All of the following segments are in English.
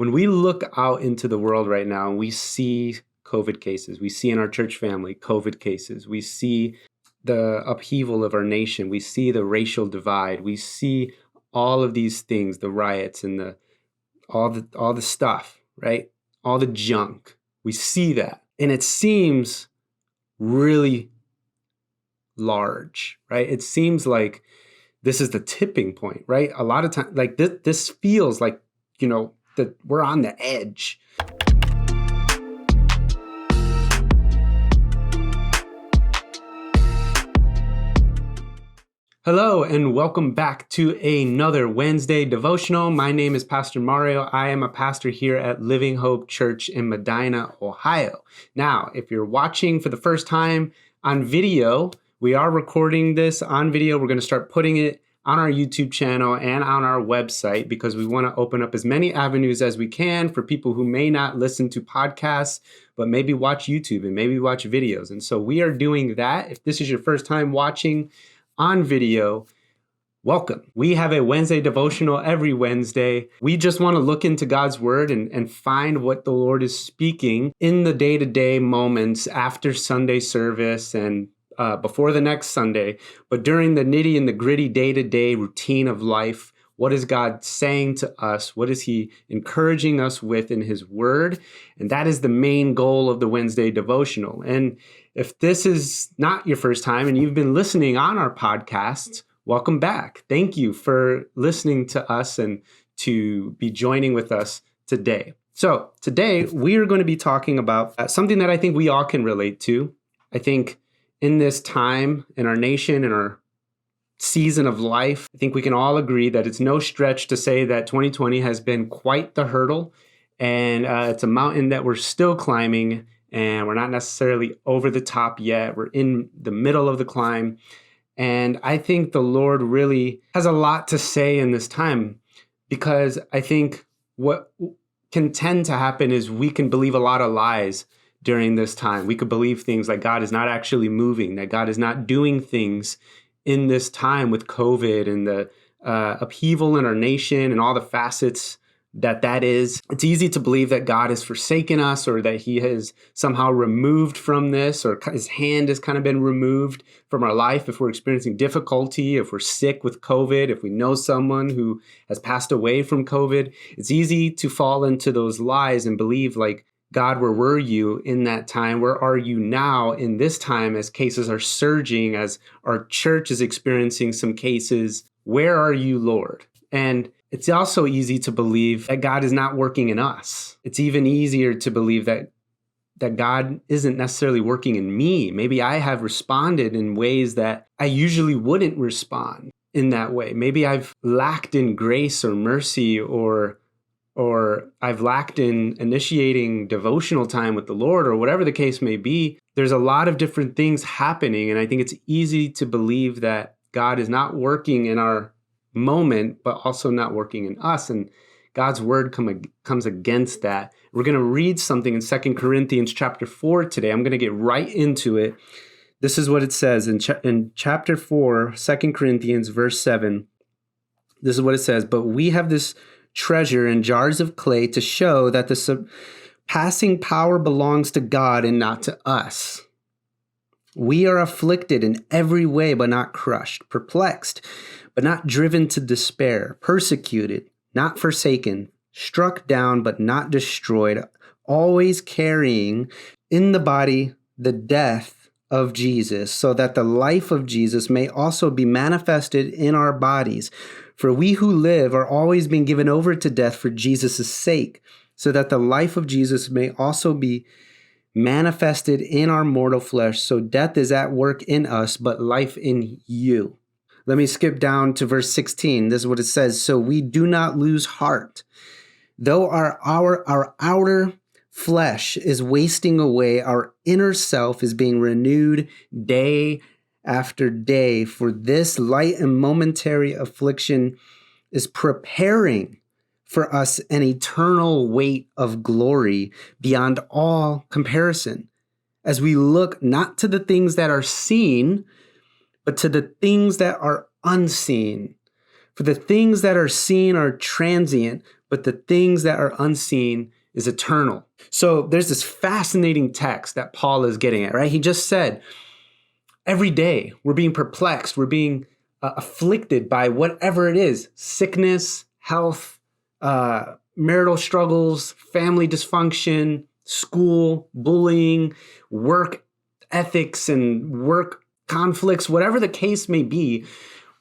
When we look out into the world right now and we see COVID cases, we see in our church family COVID cases, we see the upheaval of our nation, we see the racial divide, we see all of these things, the riots and all the stuff, right? All the junk. We see that. And it seems really large, right? It seems like this is the tipping point, right? A lot of times, like this feels like, that we're on the edge. Hello, and welcome back to another Wednesday devotional. My name is Pastor Mario. I am a pastor here at Living Hope Church in Medina, Ohio. Now, if you're watching for the first time on video, we are recording this on video. We're going to start putting it on our YouTube channel and on our website because we want to open up as many avenues as we can for people who may not listen to podcasts, but maybe watch YouTube and maybe watch videos. And so we are doing that. If this is your first time watching on video, welcome. We have a Wednesday devotional every Wednesday. We just want to look into God's word and find what the Lord is speaking in the day-to-day moments after Sunday service and before the next Sunday, but during the nitty and the gritty day-to-day routine of life. What is God saying to us? What is He encouraging us with in His Word? And that is the main goal of the Wednesday devotional. And if this is not your first time and you've been listening on our podcast, welcome back. Thank you for listening to us and to be joining with us today. So today we are going to be talking about something that I think we all can relate to. I think in this time, in our nation, in our season of life, I think we can all agree that it's no stretch to say that 2020 has been quite the hurdle, and it's a mountain that we're still climbing, and we're not necessarily over the top yet. We're in the middle of the climb, and I think the Lord really has a lot to say in this time, because I think what can tend to happen is we can believe a lot of lies during this time. We could believe things like God is not actually moving, that God is not doing things in this time with COVID and the upheaval in our nation and all the facets that is. It's easy to believe that God has forsaken us or that He has somehow removed from this, or His hand has kind of been removed from our life if we're experiencing difficulty, if we're sick with COVID, if we know someone who has passed away from COVID. It's easy to fall into those lies and believe like, God, where were you in that time? Where are you now in this time as cases are surging, as our church is experiencing some cases? Where are you, Lord? And it's also easy to believe that God is not working in us. It's even easier to believe that God isn't necessarily working in me. Maybe I have responded in ways that I usually wouldn't respond in that way. Maybe I've lacked in grace or mercy, or I've lacked in initiating devotional time with the Lord, or whatever the case may be. There's a lot of different things happening, and I think it's easy to believe that God is not working in our moment, but also not working in us, and God's word comes against that. We're going to read something in 2 Corinthians chapter 4 today. I'm going to get right into it. This is what it says in chapter 4, 2 Corinthians, verse 7. This is what it says, "But we have this treasure in jars of clay to show that the surpassing power belongs to God and not to us. We are afflicted in every way, but not crushed, perplexed, but not driven to despair, persecuted, not forsaken, struck down, but not destroyed, always carrying in the body the death of Jesus, so that the life of Jesus may also be manifested in our bodies. For we who live are always being given over to death for Jesus' sake, so that the life of Jesus may also be manifested in our mortal flesh. So death is at work in us, but life in you." Let me skip down to verse 16. This is what it says. "So we do not lose heart. Though our outer flesh is wasting away, our inner self is being renewed day after day. For this light and momentary affliction is preparing for us an eternal weight of glory beyond all comparison, as we look not to the things that are seen, but to the things that are unseen. For the things that are seen are transient, but the things that are unseen is eternal. So there's this fascinating text that Paul is getting at, right? He just said, every day we're being perplexed, we're being afflicted by whatever it is, sickness, health, marital struggles, family dysfunction, school, bullying, work ethics and work conflicts, whatever the case may be,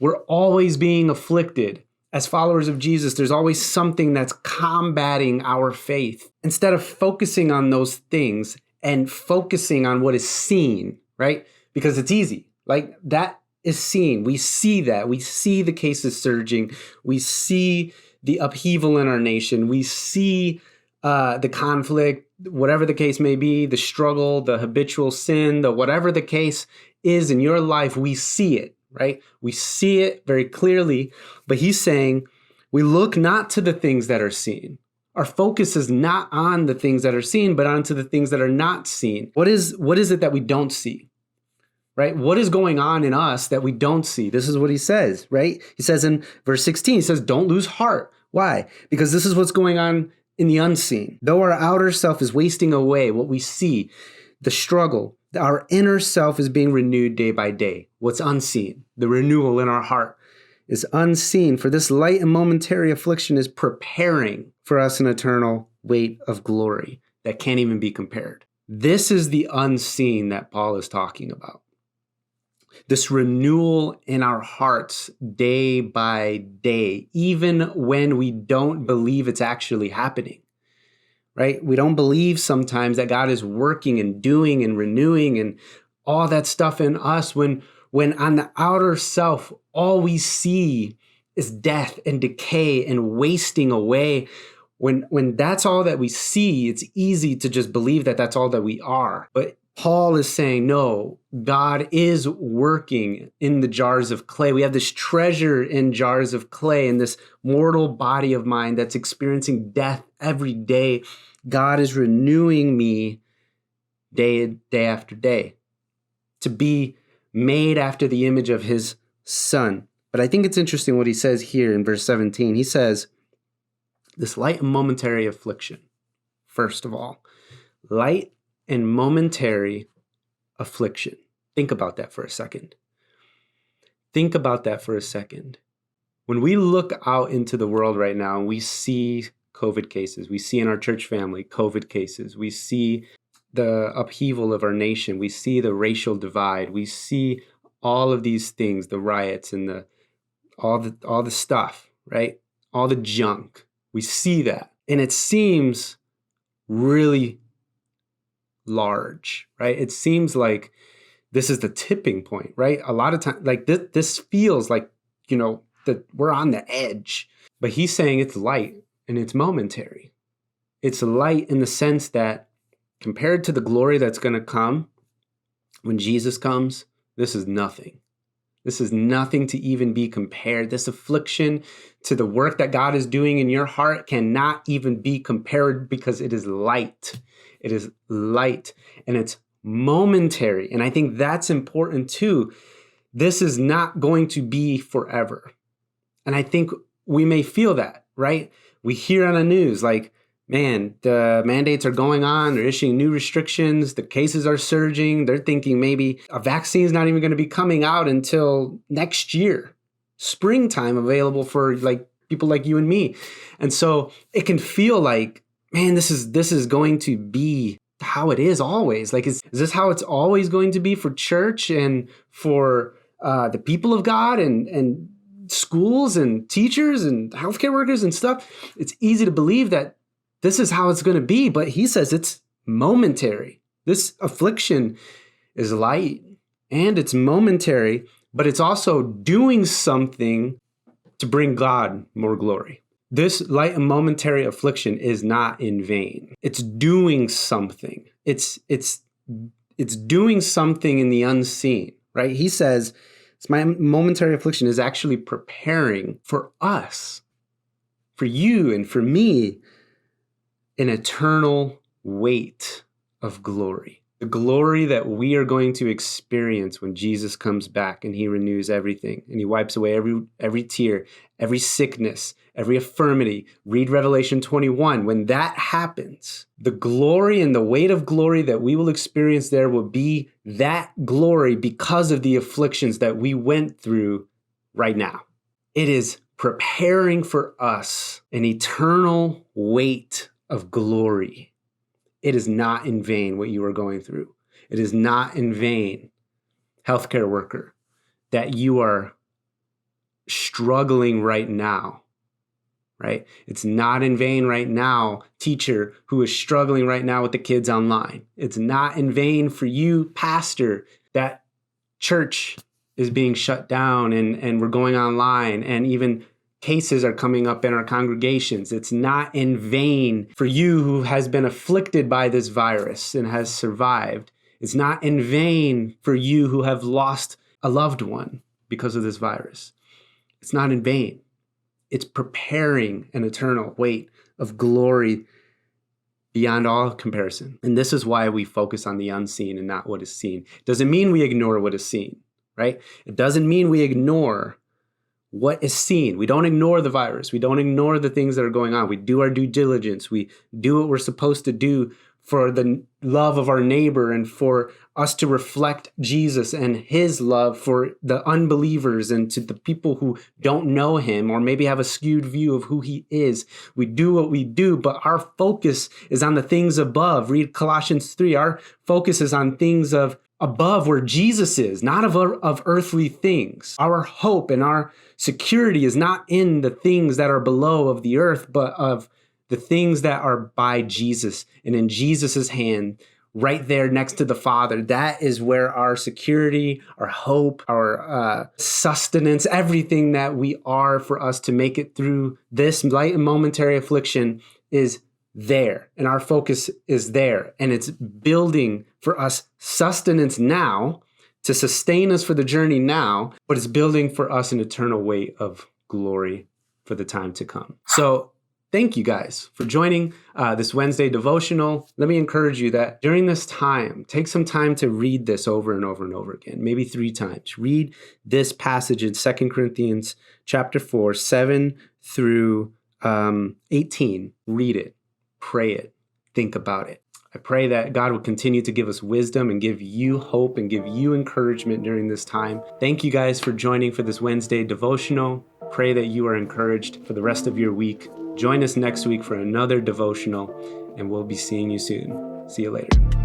we're always being afflicted. As followers of Jesus, there's always something that's combating our faith. Instead of focusing on those things and focusing on what is seen, right? Because it's easy. Like that is seen. We see that. We see the cases surging. We see the upheaval in our nation. We see the conflict, whatever the case may be, the struggle, the habitual sin, the whatever the case is in your life, we see it, right? We see it very clearly. But he's saying, we look not to the things that are seen. Our focus is not on the things that are seen, but onto the things that are not seen. What is it that we don't see? Right? What is going on in us that we don't see? This is what he says, right? He says in verse 16, he says, don't lose heart. Why? Because this is what's going on in the unseen. Though our outer self is wasting away, what we see, the struggle, our inner self is being renewed day by day. What's unseen, the renewal in our heart is unseen. For this light and momentary affliction is preparing for us an eternal weight of glory that can't even be compared. This is the unseen that Paul is talking about. This renewal in our hearts day by day, even when we don't believe it's actually happening, right? We don't believe sometimes that God is working and doing and renewing and all that stuff in us when on the outer self, all we see is death and decay and wasting away. When that's all that we see, it's easy to just believe that that's all that we are. But Paul is saying, no, God is working in the jars of clay. We have this treasure in jars of clay in this mortal body of mine that's experiencing death every day. God is renewing me day after day to be made after the image of his Son. But I think it's interesting what he says here in verse 17. He says, this light and momentary affliction, first of all, light and momentary affliction. Think about that for a second. Think about that for a second. When we look out into the world right now and we see COVID cases, we see in our church family COVID cases, we see the upheaval of our nation, we see the racial divide, we see all of these things, the riots and all the stuff, right? All the junk. We see that. And it seems really large, right? It seems like this is the tipping point, right? A lot of times, like this feels like, that we're on the edge. But he's saying it's light and it's momentary. It's light in the sense that compared to the glory that's going to come when Jesus comes, this is nothing. This is nothing to even be compared. This affliction to the work that God is doing in your heart cannot even be compared because it is light. It is light and it's momentary. And I think that's important too. This is not going to be forever. And I think we may feel that, right? We hear on the news like, man, the mandates are going on. They're issuing new restrictions. The cases are surging. They're thinking maybe a vaccine is not even going to be coming out until next year, springtime, available for like people like you and me. And so it can feel like, man, this is going to be how it is always. Like, is this how it's always going to be for church and for the people of God and schools and teachers and healthcare workers and stuff? It's easy to believe that this is how it's going to be, but he says it's momentary. This affliction is light and it's momentary, but it's also doing something to bring God more glory. This light and momentary affliction is not in vain. It's doing something. It's doing something in the unseen, right? He says, it's my momentary affliction is actually preparing for us, for you and for me, an eternal weight of glory. The glory that we are going to experience when Jesus comes back and he renews everything and he wipes away every tear, every sickness, every infirmity. Read Revelation 21. When that happens, the glory and the weight of glory that we will experience there will be that glory because of the afflictions that we went through right now. It is preparing for us an eternal weight of glory. It is not in vain what you are going through. It is not in vain, healthcare worker, that you are struggling right now, right? It's not in vain right now, teacher who is struggling right now with the kids online. It's not in vain for you, pastor, that church is being shut down and we're going online and even cases are coming up in our congregations. It's not in vain for you who has been afflicted by this virus and has survived. It's not in vain for you who have lost a loved one because of this virus. It's not in vain. It's preparing an eternal weight of glory beyond all comparison. And this is why we focus on the unseen and not what is seen. It doesn't mean we ignore what is seen, right? It doesn't mean we ignore what is seen. We don't ignore the virus. We don't ignore the things that are going on. We do our due diligence. We do what we're supposed to do for the love of our neighbor and for us to reflect Jesus and his love for the unbelievers and to the people who don't know him or maybe have a skewed view of who he is. We do what we do, but our focus is on the things above. Read Colossians 3. Our focus is on things of above where Jesus is, not of earthly things. Our hope and our security is not in the things that are below of the earth, but of the things that are by Jesus and in Jesus's hand, right there next to the Father. That is where our security, our hope, our sustenance, everything that we are for us to make it through this light and momentary affliction is there. And our focus is there. And it's building for us sustenance now to sustain us for the journey now, but it's building for us an eternal weight of glory for the time to come. So thank you guys for joining this Wednesday devotional. Let me encourage you that during this time, take some time to read this over and over and over again, maybe 3 times. Read this passage in 2 Corinthians chapter 4, 7 through 18. Read it, pray it, think about it. I pray that God will continue to give us wisdom and give you hope and give you encouragement during this time. Thank you guys for joining for this Wednesday devotional. Pray that you are encouraged for the rest of your week. Join us next week for another devotional, and we'll be seeing you soon. See you later.